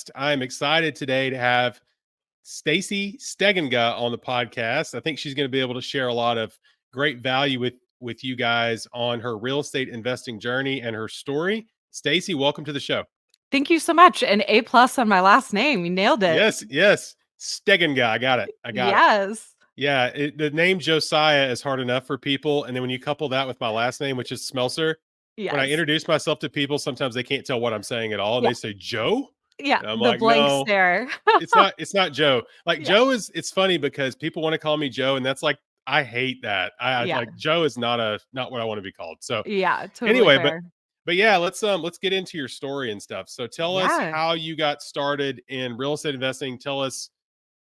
podcast. I'm excited today to have Stacey Stegenga on the podcast. I think she's going to be able to share a lot of great value with you guys on her real estate investing journey and her story. Stacey, welcome to the show. Thank you so much. An A+ on my last name. You nailed it. Yes. Stegenga. I got it. Yes. Yeah, the name Josiah is hard enough for people. And then when you couple that with my last name, which is Smelser, when I Yes. introduce myself to people, sometimes they can't tell what I'm saying at all. And Yeah. they say, Joe? Yeah. And I'm The like, blank no, stare. it's not Joe. Like Yeah. Joe it's funny because people want to call me Joe. And that's like, I hate that. I Yeah. like Joe is not what I want to be called. So Yeah. Totally anyway, fair. but yeah, let's get into your story and stuff. So tell us Yeah. how you got started in real estate investing. Tell us,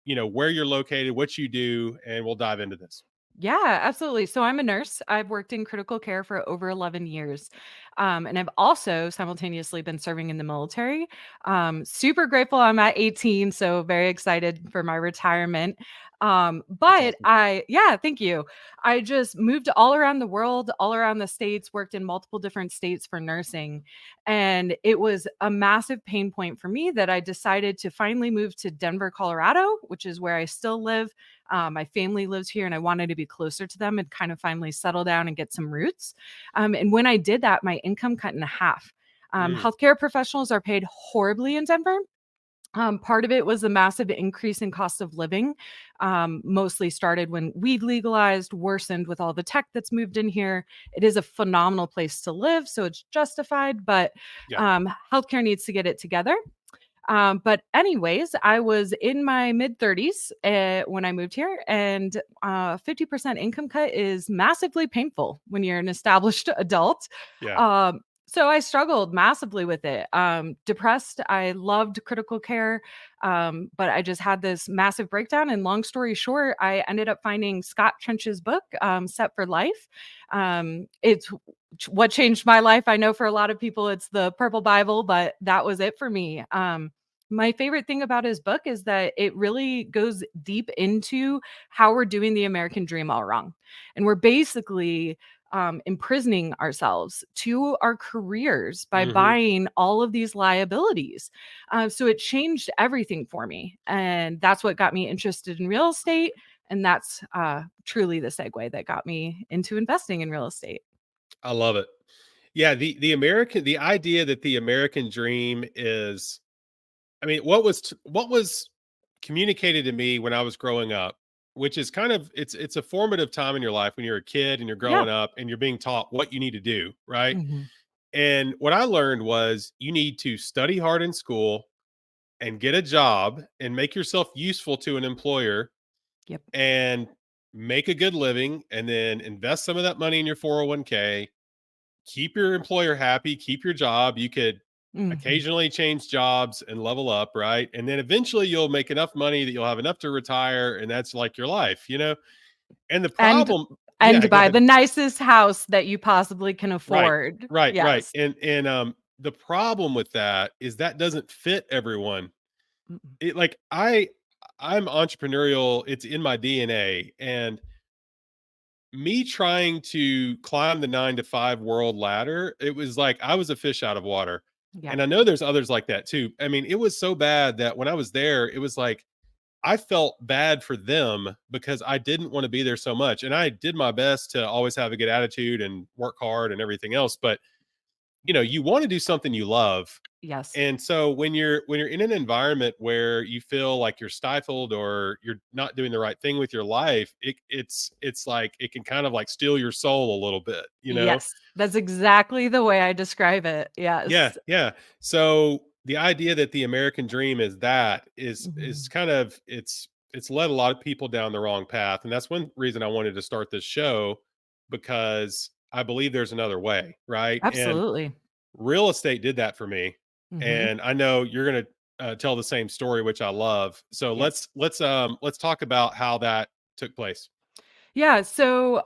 where you're located, what you do, and we'll dive into this. Yeah, absolutely. So I'm a nurse. I've worked in critical care for over 11 years. And I've also simultaneously been serving in the military. Super grateful I'm at 18, so very excited for my retirement. That's But awesome. yeah, thank you. I just moved all around the world, all around the states, worked in multiple different states for nursing. And it was a massive pain point for me that I decided to finally move to Denver, Colorado, which is where I still live. My family lives here and I wanted to be closer to them and kind of finally settle down and get some roots. And when I did that, my income cut in half. Healthcare professionals are paid horribly in Denver. Part of it was a massive increase in cost of living, mostly started when weed legalized, worsened with all the tech that's moved in here. It is a phenomenal place to live, so it's justified, but healthcare needs to get it together. But anyways, I was in my mid 30s when I moved here, and 50% income cut is massively painful when you're an established adult. Yeah. So I struggled massively with it. Depressed. I loved critical care, but I just had this massive breakdown. And long story short, I ended up finding Scott Trench's book, Set for Life. It's what changed my life. I know for a lot of people, it's the Purple Bible, but that was it for me. My favorite thing about his book is that it really goes deep into how we're doing the American dream all wrong. And we're basically imprisoning ourselves to our careers by buying all of these liabilities. So it changed everything for me. And that's what got me interested in real estate. And that's truly the segue that got me into investing in real estate. I love it. Yeah, the idea that the American dream is, I mean, what was communicated to me when I was growing up, which is kind of it's a formative time in your life when you're a kid and you're Yeah. growing up and you're being taught what you need to do, right? Mhm. And what I learned was you need to study hard in school and get a job and make yourself useful to an employer Yep. and make a good living and then invest some of that money in your 401k, keep your employer happy, keep your job. You could Mhm. occasionally change jobs and level up, right? And then eventually you'll make enough money that you'll have enough to retire and that's like your life. And the And problem, yeah, and go buy ahead. the nicest house that you possibly can Right. afford. Right. Yes. And the problem with that is that doesn't fit everyone. Mm-mm. It like I'm entrepreneurial, it's in my DNA, and me trying to climb the 9 to 5 world ladder, it was like I was a fish out of water. Yeah. And I know there's others like that too. I mean, it was so bad that when I was there, it was like I felt bad for them because I didn't want to be there so much. And I did my best to always have a good attitude and work hard and everything else. But you want to do something you love. Yes. And so when you're in an environment where you feel like you're stifled or you're not doing the right thing with your life, it's like it can kind of like steal your soul a little bit. Yes. That's exactly the way I describe it. Yeah, Yes. yeah. So the idea that the American dream is that is Mhm. kind of it's led a lot of people down the wrong path. And that's one reason I wanted to start this show, because I believe there's another way, right? And Absolutely. real estate did that for me. Mhm. And I know you're going to tell the same story, which I love. So Yes. let's talk about how that took place. Yeah. So,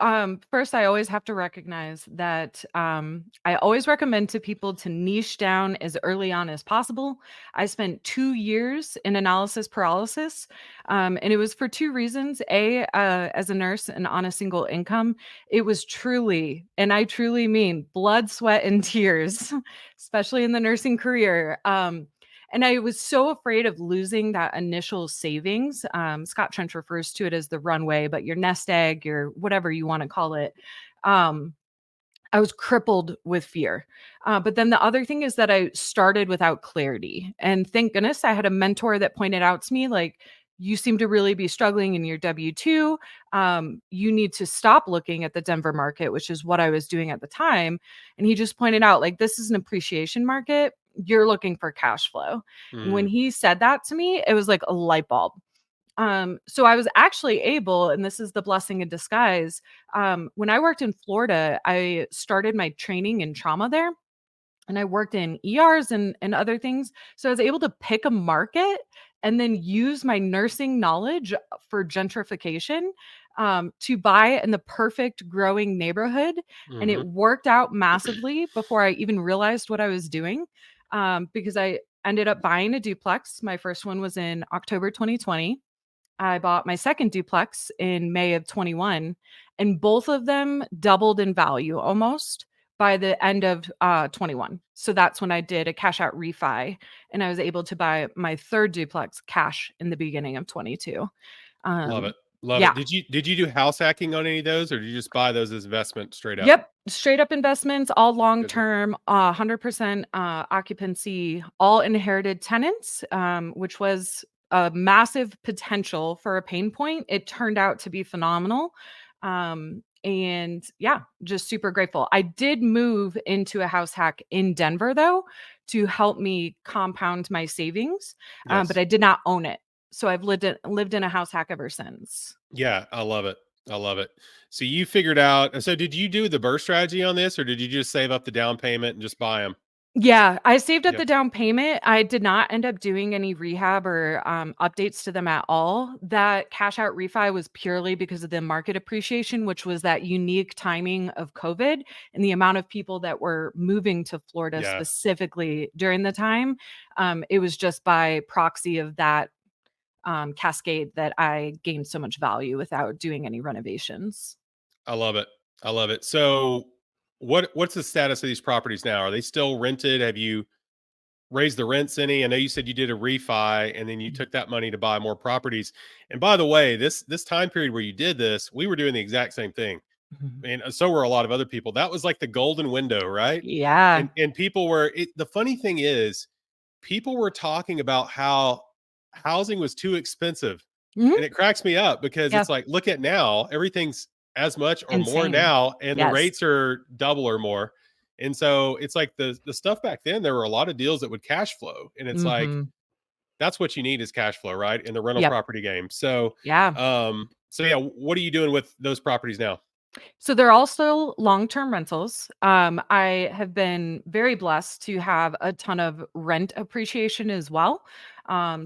first, I always have to recognize that I always recommend to people to niche down as early on as possible. I spent 2 years in analysis paralysis, and it was for two reasons. As a nurse and on a single income, it was truly, and I truly mean blood, sweat, and tears, especially in the nursing career. And I was so afraid of losing that initial savings. Scott Trench refers to it as the runway, but your nest egg, your whatever you want to call it. Um, I was crippled with fear. But then the other thing is that I started without clarity. And thank goodness I had a mentor that pointed out to me, like, you seem to really be struggling in your W 2. You need to stop looking at the Denver market, which is what I was doing at the time. And he just pointed out, like, this is an appreciation market. You're looking for cash flow. And when Mm, he said that to me, it was like a light bulb. So I was actually able, and this is the blessing in disguise. When I worked in Florida, I started my training in trauma there, and I worked in ERs and other things. So I was able to pick a market and then use my nursing knowledge for gentrification to buy in the perfect growing neighborhood. And mhm. it worked out massively before I even realized what I was doing, because I ended up buying a duplex. My first one was in October 2020. I bought my second duplex in May of 21, and both of them doubled in value almost by the end of 21. So that's when I did a cash out refi, and I was able to buy my third duplex cash in the beginning of 22. Love Um, it. Love it. yeah. Did you do house hacking on any of those, or did you just buy those as investment straight up? Yep, straight up investments, all long Good. term, 100% occupancy, all inherited tenants, which was a massive potential for a pain point. It turned out to be phenomenal. And yeah, just super grateful. I did move into a house hack in Denver though to help me compound my savings, but Yes. I did not own it. So I've lived in a house hack ever since. Yeah, I love it. I love it. So you figured out, so did you do the burst strategy on this, or did you just save up the down payment and just buy them? Yeah, I saved up Yep. the down payment. I did not end up doing any rehab or updates to them at all. That cash out refi was purely because of the market appreciation, which was that unique timing of COVID and the amount of people that were moving to Florida Yeah, specifically during the time. It was just by proxy of that cascade that I gained so much value without doing any renovations. I love it. I love it. So what's the status of these properties now? Are they still rented? Have you raised the rents any? I know you said you did a refi and then you took that money to buy more properties. And by the way, this time period where you did this, we were doing the exact same thing. Mhm. And so were a lot of other people. That was like the golden window, right? Yeah. And people were the funny thing is people were talking about how housing was too expensive. Mhm. And it cracks me up because Yeah. it's like, look at now, everything's as much or more Insane. now, and the Yes. rates are double or more. And so it's like the stuff back then, there were a lot of deals that would cash flow. And it's like, Mhm. that's what you need is cash flow, right? In the rental Yep. property game. So Yeah. so yeah, what are you doing with those properties now? So they're all still long-term rentals. I have been very blessed to have a ton of rent appreciation as well.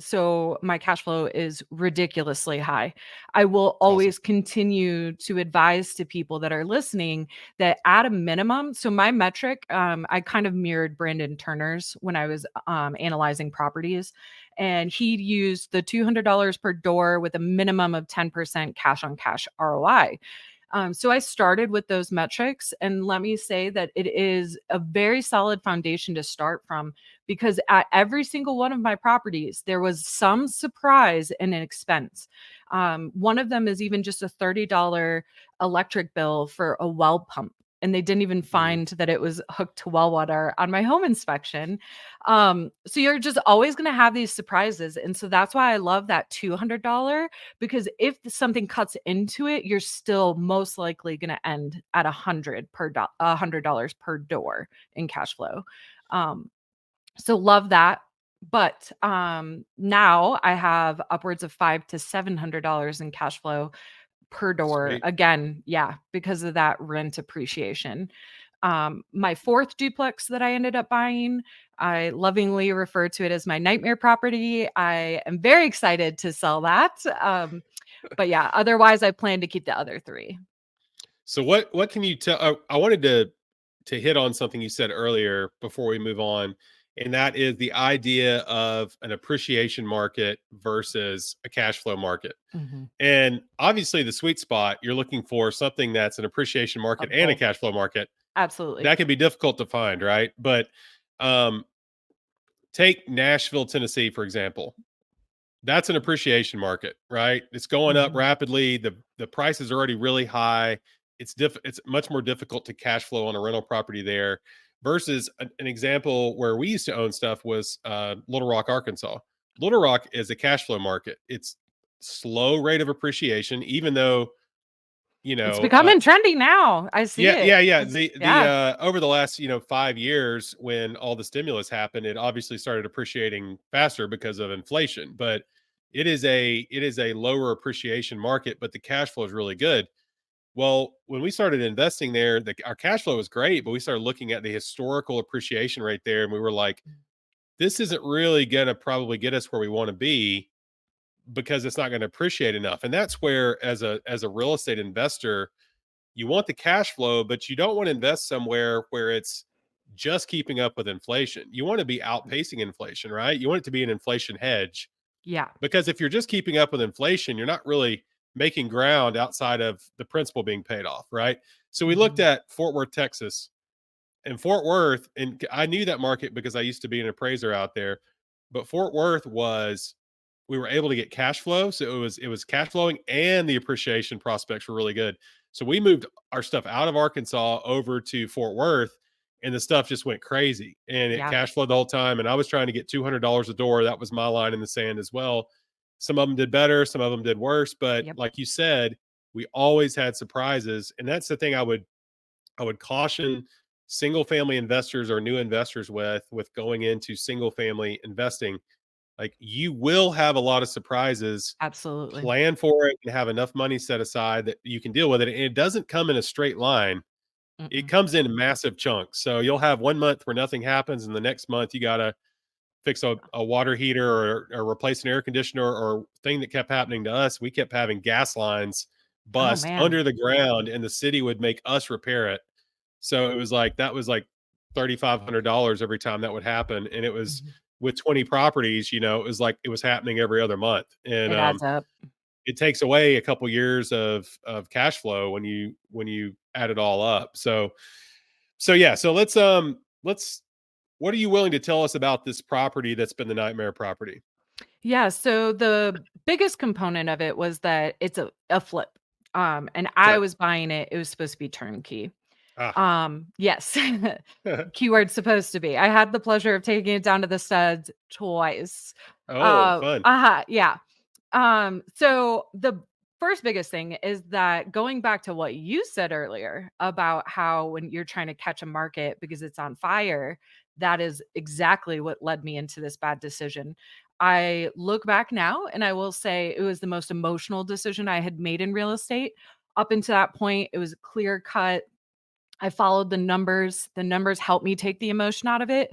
So my cash flow is ridiculously high. I will Awesome. always continue to advise to people that are listening that at a minimum, so my metric, I kind of mirrored Brandon Turner's when I was analyzing properties, and he used the $200 per door with a minimum of 10% cash on cash ROI. So I started with those metrics, and let me say that it is a very solid foundation to start from because at every single one of my properties, there was some surprise in an expense. One of them is even just a $30 electric bill for a well pump. And they didn't even Mm. find that it was hooked to well water on my home inspection. So you're just always going to have these surprises. And so that's why I love that $200 because if something cuts into it, you're still most likely going to end at $100 per door in cash flow. Um, so love that. But now I have upwards of $500 to $700 in cash flow per door. Sweet. Again, yeah, because of that rent appreciation. My fourth duplex that I ended up buying, I lovingly refer to it as my nightmare property. I am very excited to sell that. But yeah, otherwise I plan to keep the other three. So what can you tell? I wanted to hit on something you said earlier before we move on, and that is the idea of an appreciation market versus a cash flow market. Mhm. And obviously, the sweet spot you're looking for something that's an appreciation market and a Both. cash flow market. Absolutely. That can be difficult to find, right? But um, take Nashville, Tennessee, for example. That's an appreciation market, right? It's going up Mhm. rapidly. The price is already really high. It's much more difficult to cash flow on a rental property there versus an example where we used to own stuff was Little Rock, Arkansas. Little Rock is a cash flow market. It's slow rate of appreciation, even though you It's know becoming trendy now. I see yeah, it. yeah, yeah. It's The yeah. over the last 5 years, when all the stimulus happened, it obviously started appreciating faster because of inflation. But it is a lower appreciation market, but the cash flow is really good. Well, when we started investing there, our cash flow was great, but we started looking at the historical appreciation rate there, and we were like, this isn't really going to probably get us where we want to be because it's not going to appreciate enough. And that's where, as a real estate investor, you want the cash flow, but you don't want to invest somewhere where it's just keeping up with inflation. You want to be outpacing inflation, right? You want it to be an inflation hedge Yeah. because if you're just keeping up with inflation, you're not really making ground outside of the principal being paid off, right? So we looked Mhm. at Fort Worth, Texas, and Fort Worth, and I knew that market because I used to be an appraiser out there. But Fort Worth was we were able to get cash flow, so it was cash flowing and the appreciation prospects were really good. So we moved our stuff out of Arkansas over to Fort Worth, and the stuff just went crazy, and it Yeah. cash flowed the whole time. And I was trying to get $200 a door. That was my line in the sand as well. Some of them did better, some of them did worse, but Yep. like you said, we always had surprises, and that's the thing I would caution single family investors or new investors with going into single family investing. Like, you will have a lot of surprises. Absolutely. Plan for it and have enough money set aside that you can deal with it. And it doesn't come in a straight line. It Mm-mm. comes in massive chunks. So you'll have 1 month where nothing happens, and the next month you gotta fix a water heater or replace an air conditioner or thing that kept happening to us. We kept having gas lines Oh, bust man. under the ground, and the city would make us repair it. So it was like that was like $3,500 every time that would happen, and it was Mhm. with 20 properties. It was like it was happening every other month, and It adds up. it takes away a couple years of cash flow when you add it all up. So yeah, so let's what are you willing to tell us about this property that's been the nightmare property? Yeah, so the biggest component of it was that it's a flip. And I Okay. was buying it, it was supposed to be turnkey. Ah. Yes. Keyword supposed to be. I had the pleasure of taking it down to the studs twice. Oh, fun. Yeah. So the first biggest thing is that going back to what you said earlier about how when you're trying to catch a market because it's on fire, that is exactly what led me into this bad decision. I look back now and I will say it was the most emotional decision I had made in real estate. Up until that point, it was clear cut. I followed the numbers. The numbers helped me take the emotion out of it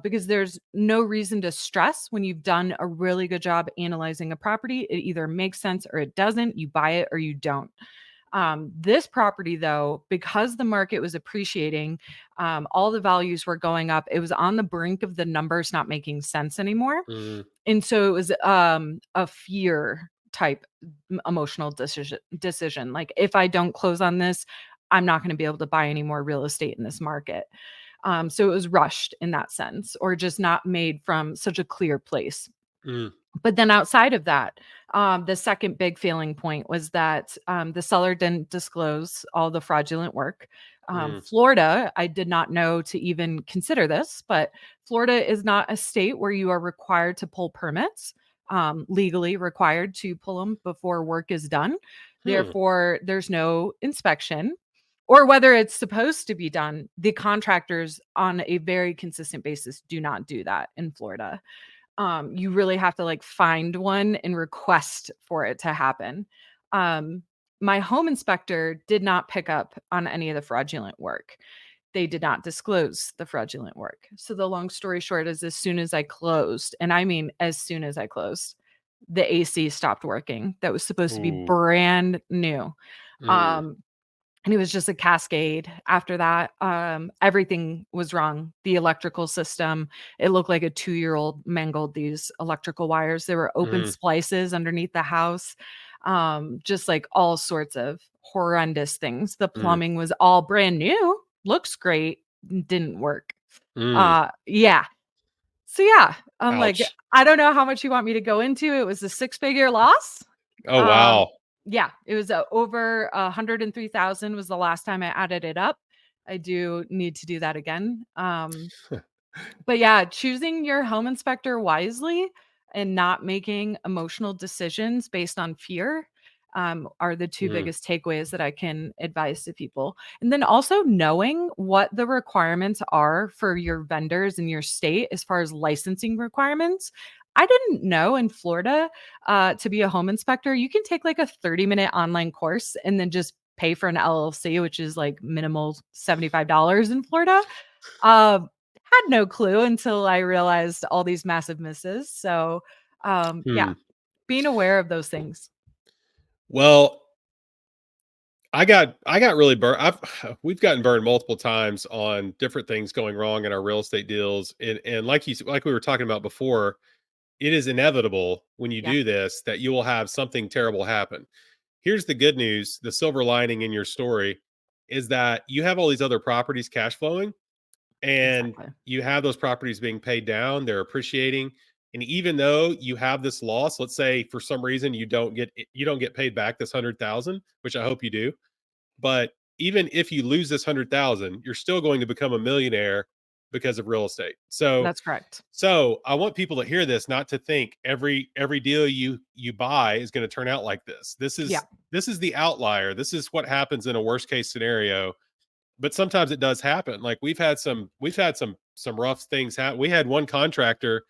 because there's no reason to stress when you've done a really good job analyzing a property. It either makes sense or it doesn't. You buy it or you don't. This property, though, because the market was appreciating, all the values were going up. It was on the brink of the numbers not making sense anymore. Mm, And so it was a fear type emotional decision. Like if I don't close on this, I'm not going to be able to buy any more real estate in this market. So it was rushed in that sense, or just not made from such a clear place. mm, But then outside of that, the second big failing point was that the seller didn't disclose all the fraudulent work. mm, Florida, I did not know to even consider this, but Florida is not a state where you are required to pull permits, legally required to pull them before work is done. hmm, Therefore, there's no inspection. Or whether it's supposed to be done, the contractors on a very consistent basis do not do that in Florida. You really have to like find one and request for it to happen. Um, my home inspector did not pick up on any of the fraudulent work. They did not disclose the fraudulent work. So the long story short is as soon as I closed, and I mean as soon as I closed, the AC stopped working. That was supposed to be ooh, brand new. mm, Um, and it was just a cascade after that. Everything was wrong. The electrical system, it looked like a 2-year-old mangled these electrical wires. There were open mm, splices underneath the house, just like all sorts of horrendous things. The mm, plumbing was all brand new, looks great, didn't work. mm. Yeah. So, yeah, I'm like, Ouch. I don't know how much you want me to go into. It was a six-figure loss. Oh, Um, wow. yeah, it was, over 103,000 was the last time I added it up. I do need to do that again. But yeah, choosing your home inspector wisely and not making emotional decisions based on fear, are the 2 Mm, biggest takeaways that I can advise to people. And then also knowing what the requirements are for your vendors in your state as far as licensing requirements. I didn't know in Florida, to be a home inspector, you can take like a 30-minute online course and then just pay for an LLC, which is like minimal $75 in Florida. Had no clue until I realized all these massive misses. So, yeah, hmm. being aware of those things. Well, I got really burned. I've we've gotten burned multiple times on different things going wrong in our real estate deals, and like we were talking about before, it is inevitable when you Yeah, do this that you will have something terrible happen. Here's the good news: the silver lining in your story is that you have all these other properties cash flowing, and exactly. you have those properties being paid down, they're appreciating. And even though you have this loss, let's say for some reason you don't get paid back this 100,000, which I hope you do, but even if you lose this 100,000, you're still going to become a millionaire because of real estate. So That's correct. so I want people to hear this, not to think every deal you buy is going to turn out like this. Yeah. This is the outlier. This is what happens in a worst case scenario, but sometimes it does happen. Like we've had some rough things happen. We had one contractor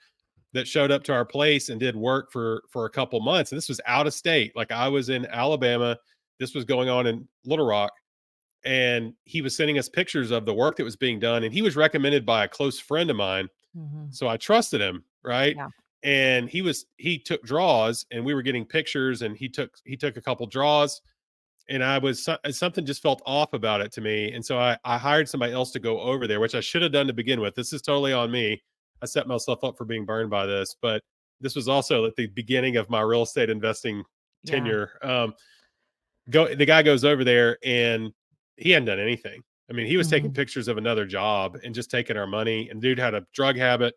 that showed up to our place and did work for a couple months, and this was out of state. Like I was in Alabama, this was going on in Little Rock, and he was sending us pictures of the work that was being done, and he was recommended by a close friend of mine, Mhm. so I trusted him, right? Yeah. And he took draws, and we were getting pictures, and he took a couple draws, and something just felt off about it to me, and so I hired somebody else to go over there, which I should have done to begin with. This is totally on me. I set myself up for being burned by this, but this was also at the beginning of my real estate investing Yeah. tenure. The guy goes over there, and he hadn't done anything. I mean, he was taking Mhm. pictures of another job and just taking our money. And dude had a drug habit,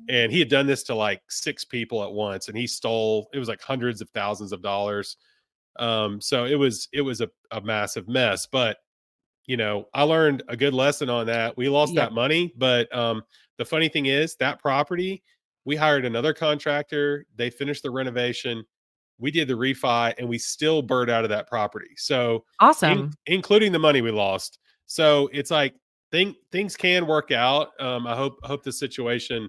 and he had done this to like six people at once, and he stole. It was like hundreds of thousands of dollars. So it was a massive mess. But I learned a good lesson on that. We lost Yep. that money, but the funny thing is that property, we hired another contractor. They finished the renovation. We did the refi, and we still burned out of that property. So, Awesome. including the money we lost. So it's like things can work out. I hope the situation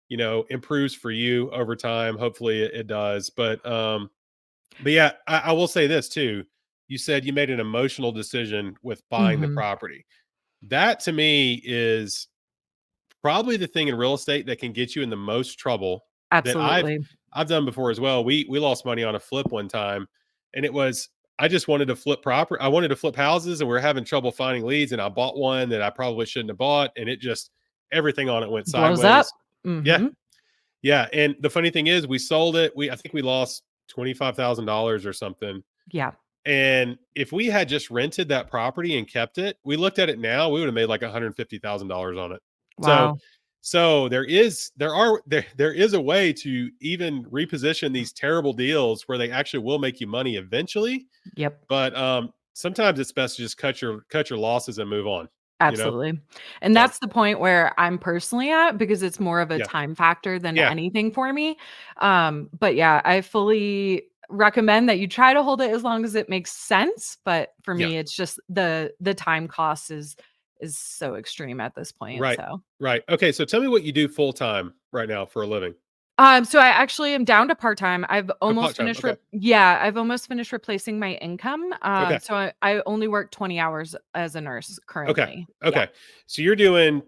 improves for you over time. Hopefully it does. But yeah, I will say this too. You said you made an emotional decision with buying the Mhm. property. That to me is probably the thing in real estate that can get you in the most trouble that Absolutely. I've done before as well. We lost money on a flip one time, and it was I just wanted to flip proper. I wanted to flip houses, and we were having trouble finding leads, and I bought one that I probably shouldn't have bought, and it just everything on it went Blows up. sideways. Yeah, Mhm. yeah. And the funny thing is, we sold it. I think we lost $25,000 or something. Yeah. And if we had just rented that property and kept it, we looked at it now, we would have made like $150,000 on it. So Wow. there is a way to even reposition these terrible deals where they actually will make you money eventually. Yep. But sometimes it's best to just cut your losses and move on, you know? Absolutely. And So that's the point where I'm personally at because it's more of a yeah. time factor than Yeah. anything for me. But yeah, I fully recommend that you try to hold it as long as it makes sense, but for Yeah. me it's just the time cost is so extreme at this point, Right. so. Right. Okay. So tell me what you do full time right now for a living. So I actually am down to part-time. Oh, part time. Okay. I've almost finished replacing my income. Okay. So I only work 20 hours as a nurse Okay. currently. Yeah. Okay. So you're doing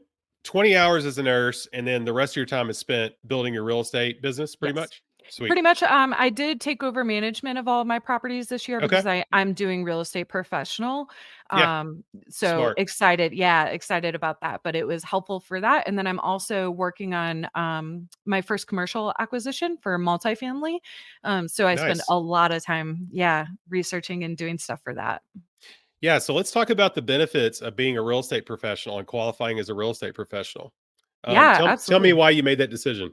20 hours as a nurse, and then the rest of your time is spent building your real estate business pretty Yes. much? Sweet. Pretty much, I did take over management of all of my properties this year Okay. because I'm doing real estate professional. Yeah. So Smart. excited, yeah, excited about that. But it was helpful for that. And then I'm also working on my first commercial acquisition for multifamily. So I spend Nice. a lot of time, yeah, researching and doing stuff for that. Yeah. So let's talk about the benefits of being a real estate professional and qualifying as a real estate professional. Yeah, Tell me absolutely. why you made that decision.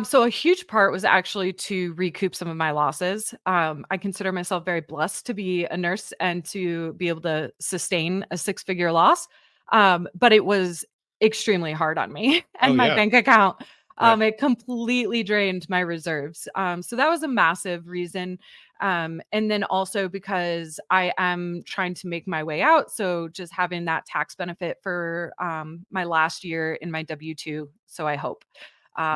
So a huge part was actually to recoup some of my losses. I consider myself very blessed to be a nurse and to be able to sustain a six-figure loss. But it was extremely hard on me Oh and my yeah, bank account. yeah, It completely drained my reserves. So that was a massive reason. And then also because I am trying to make my way out. So just having that tax benefit for my last year in my W-2. So I hope.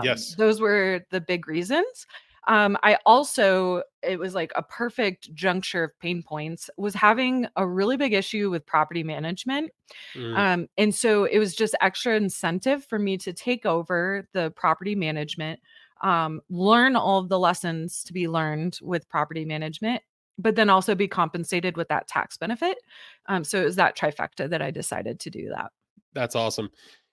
yes. Those were the big reasons. I also, it was like a perfect juncture of pain points, was having a really big issue with property management. Mm, And so it was just extra incentive for me to take over the property management, learn all of the lessons to be learned with property management, but then also be compensated with that tax benefit. So it was that trifecta that I decided to do that. that's awesome.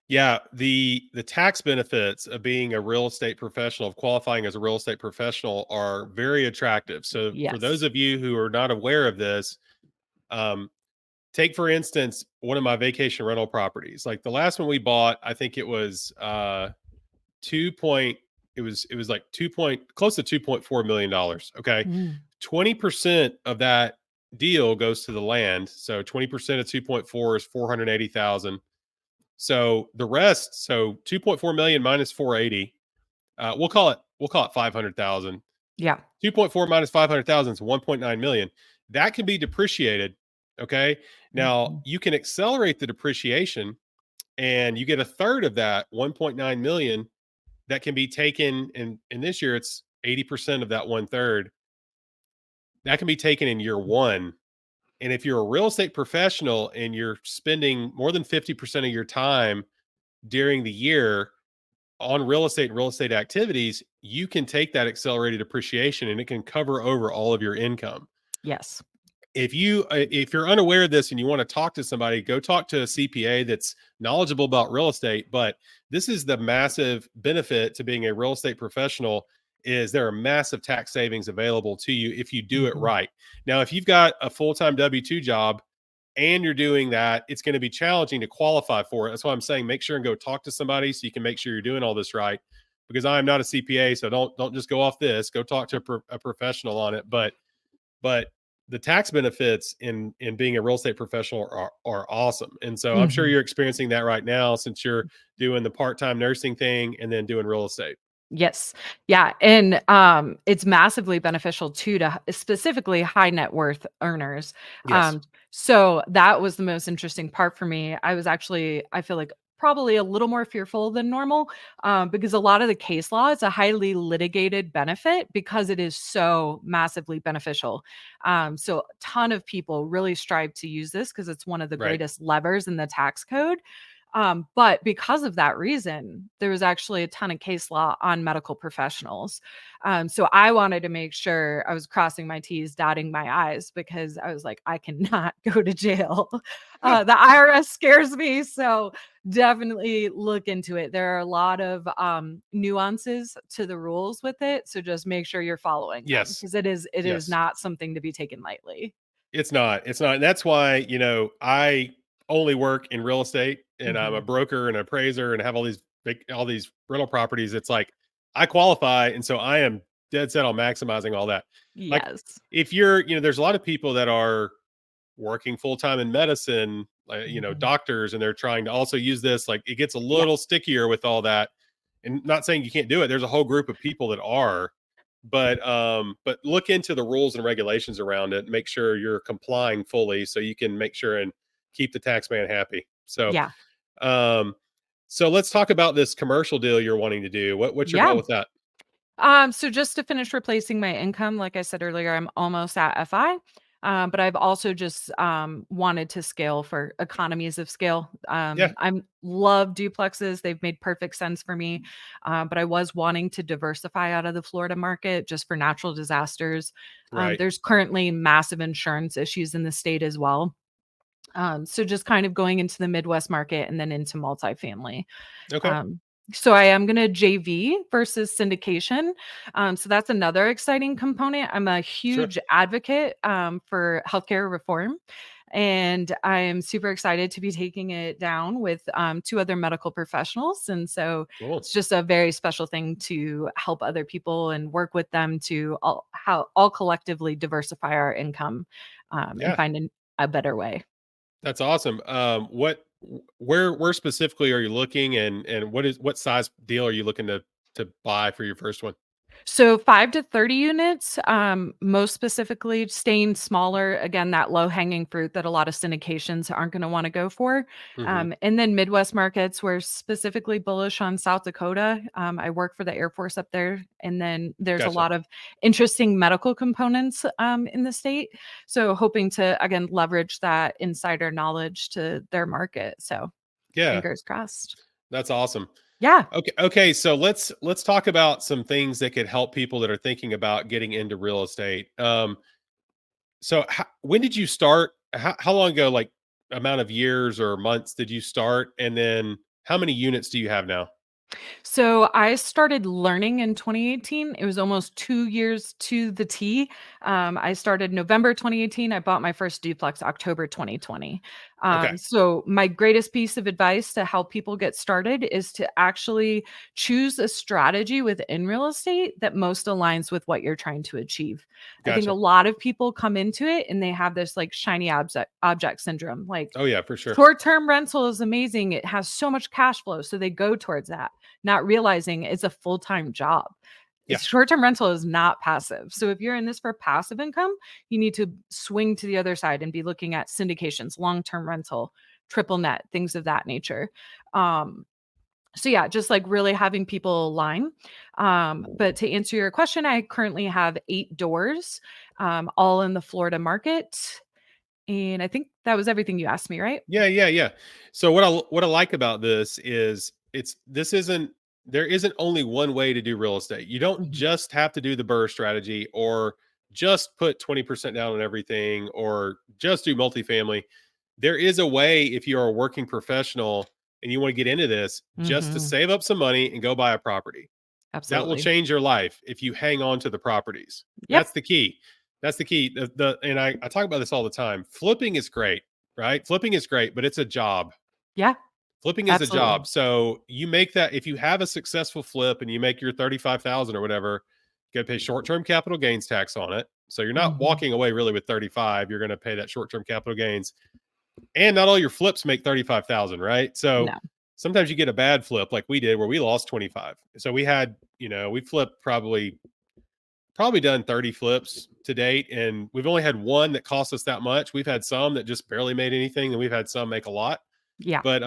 Yeah, the tax benefits of being a real estate professional, of qualifying as a real estate professional, are very attractive. So for those Yes. of you who are not aware of this, um, take for instance one of my vacation rental properties. Like the last one we bought, I think it was 2 point it was like 2 point close to $2.4 million. Okay. Mm. 20% of that deal goes to the land. So 20% of 2.4 is 480,000. So the rest, so 2.4 million minus 480, we'll call it 500,000. Yeah. 2.4 minus 500,000 is 1.9 million. That can be depreciated. Okay. Now Mhm. you can accelerate the depreciation and you get a third of that 1.9 million that can be taken in this year. It's 80% of that one third that can be taken in year one. And if you're a real estate professional and you're spending more than 50% of your time during the year on real estate activities, you can take that accelerated depreciation and it can cover over all of your income. Yes. If you're unaware of this and you want to talk to somebody, go talk to a CPA that's knowledgeable about real estate. But this is the massive benefit to being a real estate professional, is there are massive tax savings available to you if you do it Mhm. right. Now, if you've got a full-time W2 job and you're doing that, it's going to be challenging to qualify for it. That's why I'm saying make sure and go talk to somebody so you can make sure you're doing all this right. Because I am not a CPA, so don't just go off this. Go talk to a professional on it. But the tax benefits in being a real estate professional are awesome. And so I'm sure Mhm. you're experiencing that right now since you're doing the part-time nursing thing and then doing real estate. Yes. Yeah, and, it's massively beneficial too to specifically high net worth earners. Yes. So that was the most interesting part for me. I was actually, I feel like, probably a little more fearful than normal, because a lot of the case law is a highly litigated benefit because it is so massively beneficial. So a ton of people really strive to use this because it's one of the Right. greatest levers in the tax code. But because of that reason, there was actually a ton of case law on medical professionals. So I wanted to make sure I was crossing my T's, dotting my I's, because I was like, I cannot go to jail. The IRS scares me. So definitely look into it. There are a lot of nuances to the rules with it. So just make sure you're following them Yes. because it is Yes. not something to be taken lightly. It's not. It's not. And that's why, I only work in real estate and I'm a Mhm. broker and appraiser and have all these rental properties. It's like I qualify. And so I am dead set on maximizing all that. Like Yes. if there's a lot of people that are working full time in medicine, Mhm. doctors, and they're trying to also use this. Like it gets a Yeah. little stickier with all that. And not saying you can't do it. There's a whole group of people that are, but look into the rules and regulations around it. Make sure you're complying fully, so you can make sure and keep the tax man happy. Yeah. Um, so let's talk about this commercial deal you're wanting to do. What's your Yeah. goal with that? So just to finish replacing my income, like I said earlier, I'm almost at FI. But I've also just wanted to scale for economies of scale. Yeah, I love duplexes; they've made perfect sense for me. But I was wanting to diversify out of the Florida market just for natural disasters. right. There's currently massive insurance issues in the state as well. So just kind of going into the Midwest market and then into multifamily. Okay, Um, so I am going to JV versus syndication. So that's another exciting component. I'm a sure. huge advocate for healthcare reform. And I'm super excited to be taking it down with 2 other medical professionals. And so Cool. it's just a very special thing to help other people and work with them to all collectively diversify our income and Yeah, find a better way. that's awesome. Where specifically are you looking, and what size deal are you looking to buy for your first one? So 5 to 30 units, most specifically staying smaller, again, that low hanging fruit that a lot of syndications aren't going to want to go for. Hmm. And then Midwest markets, we're specifically bullish on South Dakota. I work for the Air Force up there. And then there's a Gotcha. lot of interesting medical components in the state. So hoping to, again, leverage that insider knowledge to their market. So Yeah, fingers crossed. that's awesome. Yeah. Okay, so let's talk about some things that could help people that are thinking about getting into real estate. So when did you start? How long ago, like amount of years or months did you start? And then how many units do you have now? So I started learning in 2018. It was almost 2 years to the T. I started November 2018. I bought my first duplex October 2020. Okay, So my greatest piece of advice to help people get started is to actually choose a strategy within real estate that most aligns with what you're trying to achieve. I think a gotcha. lot of people come into it and they have this like shiny object syndrome. Like Oh yeah, for sure. short-term rental is amazing. It has so much cash flow. So they go towards that, not realizing it's a full-time job. Yeah, Short-term rental is not passive. So if you're in this for passive income, you need to swing to the other side and be looking at syndications, long-term rental, triple net, things of that nature. Um, so yeah, just like really having people align. But to answer your question, I currently have 8 doors, all in the Florida market. And I think that was everything you asked me, right? yeah. So what I like about this is this isn't there isn't only one way to do real estate. You don't Mhm. just have to do the BRRRR strategy or just put 20% down on everything or just do multifamily. There is a way if you're a working professional and you want to get into this, just to Mhm. save up some money and go buy a property. That will Absolutely. change your life if you hang on to the properties. Yep. That's the key. That's the key. And I talk about this all the time. Flipping is great, right? Flipping is great, but it's a job. Yeah. Flipping is a Absolutely. job. So you make that if you have a successful flip and you make your 35,000 or whatever, you got to pay short-term capital gains tax on it. So you're not Mhm. walking away really with 35. You're going to pay that short-term capital gains. And not all your flips make 35,000, right? So No. sometimes you get a bad flip like we did where we lost 25. So we had, we flipped probably done 30 flips to date, and we've only had one that cost us that much. We've had some that just barely made anything, and we've had some make a lot. Yeah. But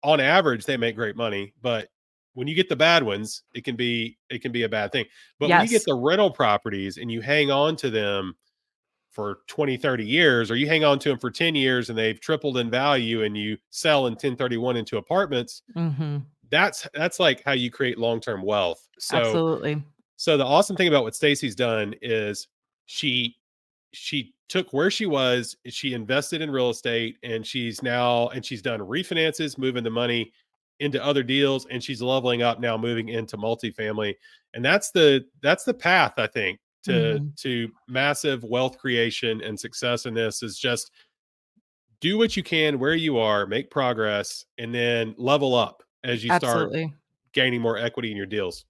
on average, they make great money. But when you get the bad ones, it can be a bad thing. But when you get Yes. the rental properties and you hang on to them for 20, 30 years, or you hang on to them for 10 years and they've tripled in value and you sell in 1031 into apartments, Mhm. that's like how you create long-term wealth. Absolutely. So the awesome thing about what Stacey's done is she she took where she was, she invested in real estate, and she's done refinances, moving the money into other deals, and she's leveling up now, moving into multifamily. And that's the path, I think, Mhm. to massive wealth creation and success in this is just do what you can where you are, make progress, and then level up as you start Absolutely. gaining more equity in your deals.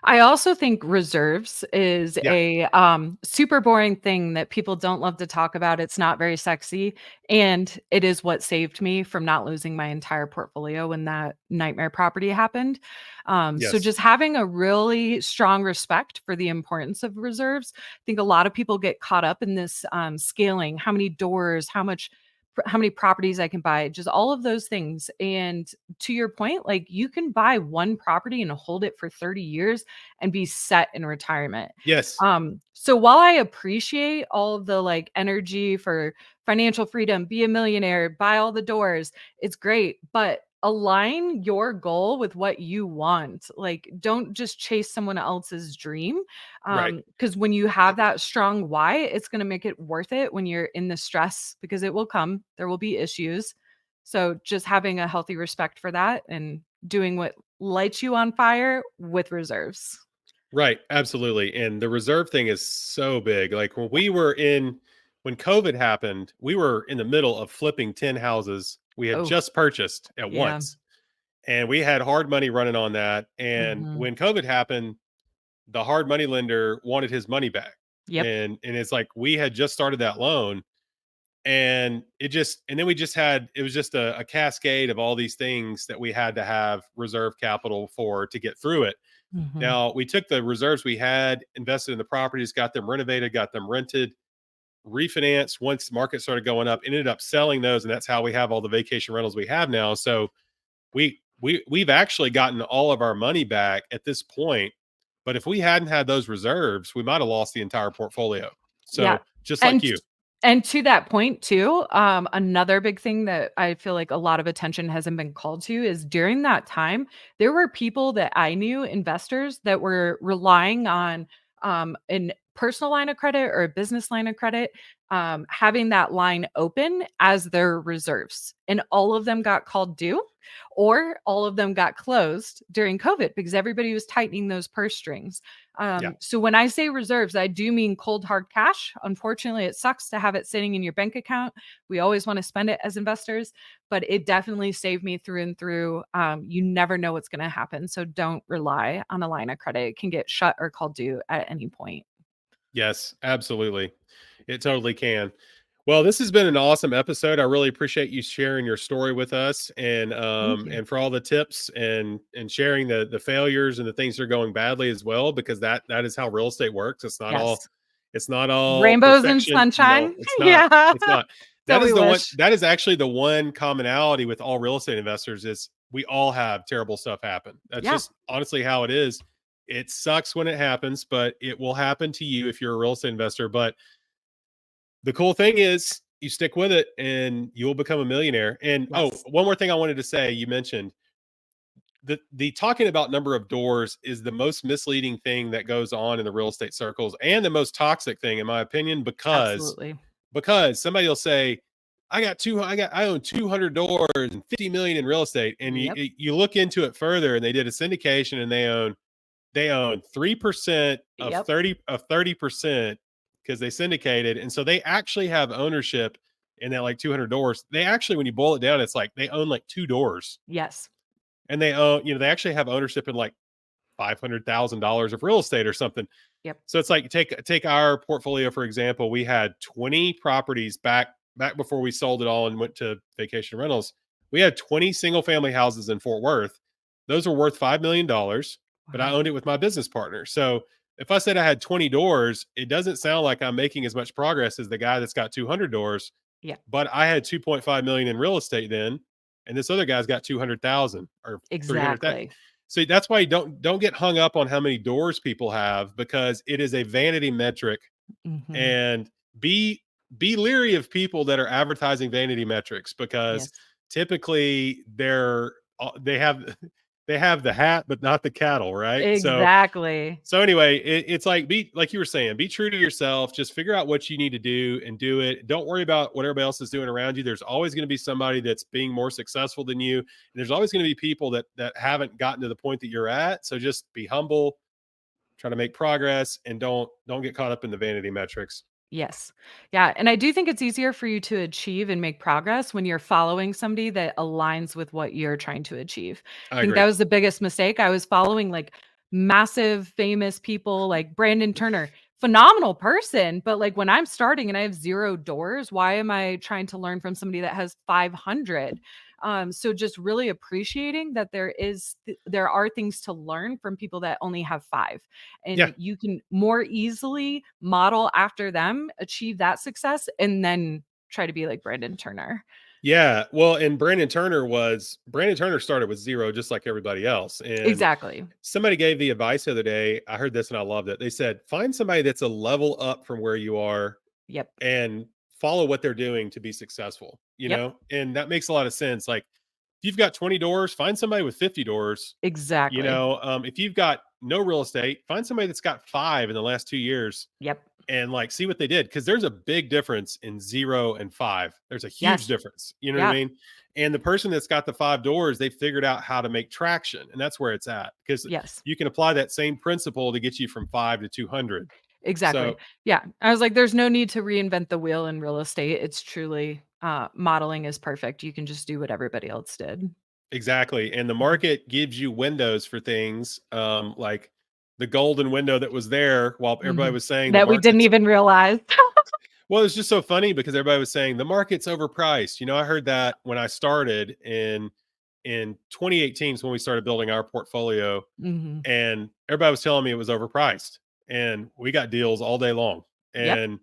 I also think reserves is Yeah. a super boring thing that people don't love to talk about. It's not very sexy. And it is what saved me from not losing my entire portfolio when that nightmare property happened. So Yes. just having a really strong respect for the importance of reserves. I think a lot of people get caught up in this scaling, how many doors, how many properties I can buy, just all of those things. And to your point, like you can buy one property and hold it for 30 years and be set in retirement. Yes. So while I appreciate all of the like energy for financial freedom, be a millionaire, buy all the doors, it's great, but align your goal with what you want. Like don't just chase someone else's dream. Right. Because when you have that strong why, it's going to make it worth it when you're in the stress because it will come. There will be issues. So just having a healthy respect for that and doing what lights you on fire with reserves. Right, absolutely, and the reserve thing is so big. Like when we were in when COVID happened, we were in the middle of flipping 10 houses we had Oh, just purchased at yeah. once. And we had hard money running on that. And Mhm. when COVID happened, the hard money lender wanted his money back. Yep. And it's like we had just started that loan, and then we just had, it was just a cascade of all these things that we had to have reserve capital for to get through it. Mhm. Now we took the reserves we had, invested in the properties, got them renovated, got them rented, refinanced once the market started going up, ended up selling those, and that's how we have all the vacation rentals we have now. So we've actually gotten all of our money back at this point. But if we hadn't had those reserves, we might have lost the entire portfolio. Yeah. So just like And you. to that point too, another big thing that I feel like a lot of attention hasn't been called to is during that time, there were people that I knew, investors that were relying on an personal line of credit or a business line of credit, having that line open as their reserves. And all of them got called due or all of them got closed during COVID because everybody was tightening those purse strings. Yeah. So when I say reserves, I do mean cold hard cash. Unfortunately, it sucks to have it sitting in your bank account. We always want to spend it as investors, but it definitely saved me through and through. You never know what's going to happen. So don't rely on a line of credit. It can get shut or called due at any point. Yes, absolutely. It totally can. Well, this has been an awesome episode. I really appreciate you sharing your story with us, Thank you. and for all the tips and sharing the failures and the things that are going badly as well, because that is how real estate works. Yes. It's not all Rainbows and perfection. No, sunshine. it's not. Yeah. It's not. Don't we wish? That is actually the one commonality with all real estate investors is we all have terrible stuff happen. That's Yeah. just honestly how it is. It sucks when it happens, but it will happen to you if you're a real estate investor. But the cool thing is you stick with it and you will become a millionaire. And oh, Yes. one more thing I wanted to say, you mentioned the talking about number of doors is the most misleading thing that goes on in the real estate circles and the most toxic thing in my opinion, Absolutely. because somebody will say I own 200 doors and 50 million in real estate, and Yep. you look into it further and they did a syndication and they own 3% of Yep. 30% because they syndicated. And so they actually have ownership in that like 200 doors. They actually, when you boil it down, it's like they own like two doors, Yes. and they own, they actually have ownership in like $500,000 of real estate or something. Yep. So it's like take our portfolio for example. We had 20 properties back before we sold it all and went to vacation rentals. We had 20 single family houses in Fort Worth. Those were worth $5 million, but I Wow. owned it with my business partner. So if I said I had 20 doors, it doesn't sound like I'm making as much progress as the guy that's got 200 doors. Yeah. But I had 2.5 million in real estate then, and this other guy's got 200,000 or 300,000. Exactly. So that's why you don't get hung up on how many doors people have, because it is a vanity metric. Mhm. And be be leery of people that are advertising vanity metrics, because Yes. typically they have they have the hat but not the cattle, right? Exactly. So anyway, it's like, be like you were saying, be true to yourself. Just figure out what you need to do and do it. Don't worry about what everybody else is doing around you. There's always going to be somebody that's being more successful than you. And there's always going to be people that haven't gotten to the point that you're at. So just be humble, try to make progress, and don't get caught up in the vanity metrics. Yes. Yeah, and I do think it's easier for you to achieve and make progress when you're following somebody that aligns with what you're trying to achieve. I I think agree. that was the biggest mistake. I was following like massive famous people like Brandon Turner, phenomenal person, but like when I'm starting and I have 0 doors, why am I trying to learn from somebody that has 500? So just really appreciating that there are things to learn from people that only have 5, Yeah. and you can more easily model after them, achieve that success, and then try to be like Brandon Turner. Yeah. Well, and Brandon Turner started with zero, just like everybody else. And Exactly. somebody gave the advice the other day. I heard this and I loved it. They said, find somebody that's a level up from where you are Yep. and follow what they're doing to be successful, Yep. And that makes a lot of sense. Like if you've got 20 doors, find somebody with 50 doors. Exactly. If you've got no real estate, find somebody that's got 5 in the last 2 years Yep. and like see what they did, because there's a big difference in 0 and 5. There's a huge Yes. difference, you know what I Yeah. mean? And the person that's got the 5 doors, they figured out how to make traction, and that's where it's at, because Yes. you can apply that same principle to get you from 5 to 200. Exactly. So Yeah. I was like, there's no need to reinvent the wheel in real estate. It's truly modeling is perfect. You can just do what everybody else did. exactly, and the Mhm. market gives you windows for things, like the golden window that was there while everybody Mhm. was saying the That we didn't market's even realize. well, it's just so funny because everybody was saying the market's overpriced. I heard that when I started in 2018 is when we started building our portfolio, Mhm. and everybody was telling me it was overpriced, and we got deals all day long. Yep.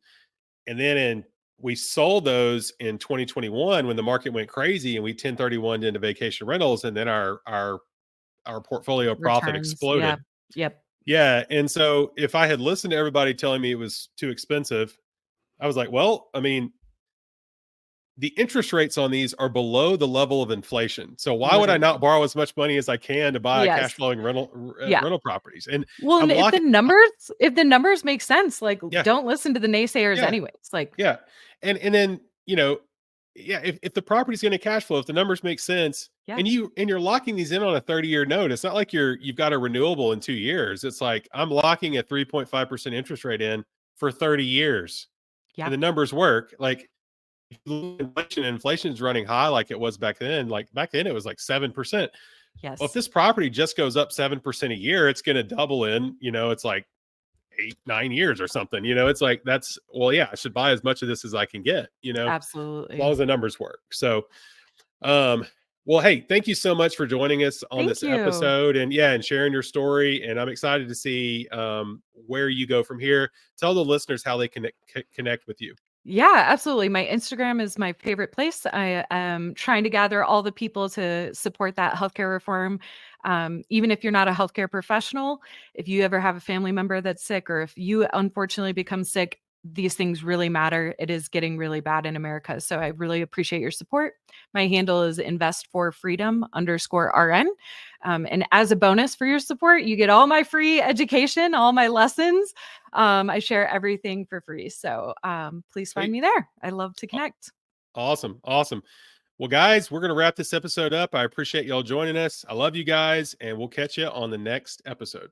And then we sold those in 2021 when the market went crazy, and we 1031 into vacation rentals, and then our portfolio profit Returns. Yeah. exploded. Yep. Yeah, and so if I had listened to everybody telling me it was too expensive, I was like, well, I mean, the interest rates on these are below the level of inflation. So why would I not Literally. borrow as much money as I can to buy cash Yes. flowing Yeah. rental properties? And Well, I'm and locking. if the numbers make sense, like, Yeah, don't listen to the naysayers yeah, anyways. Like, yeah. And then yeah, if the property's going to cash flow, if the numbers make sense, yeah. and you're locking these in on a 30-year note, it's not like you've got a renewable in 2 years. It's like I'm locking a 3.5% interest rate in for 30 years, Yeah. and the numbers work. Like inflation is running high like it was back then. Like back then, it was like 7%. Well, if Yes. this property just goes up 7% a year, it's going to double in. It's like 8, 9 years or something. It's like that's well, yeah, I should buy as much of this as I can get. As long Absolutely. as the numbers work. So, um, well, hey, thank you so much for joining us on Thank this you. episode, and yeah, and sharing your story. And I'm excited to see where you go from here. Tell the listeners how they connect with you. Yeah, absolutely. My Instagram is my favorite place. I am trying to gather all the people to support that healthcare reform. Even if you're not a healthcare professional, if you ever have a family member that's sick, or if you unfortunately become sick, these things really matter. It is getting really bad in America. So I really appreciate your support. My handle is invest4freedom_RN. And as a bonus for your support, you get all my free education, all my lessons. I share everything for free. So please find Sweet, me there. I love to connect. awesome, awesome. Well, guys, we're gonna wrap this episode up. I appreciate y'all joining us. I love you guys, and we'll catch you on the next episode.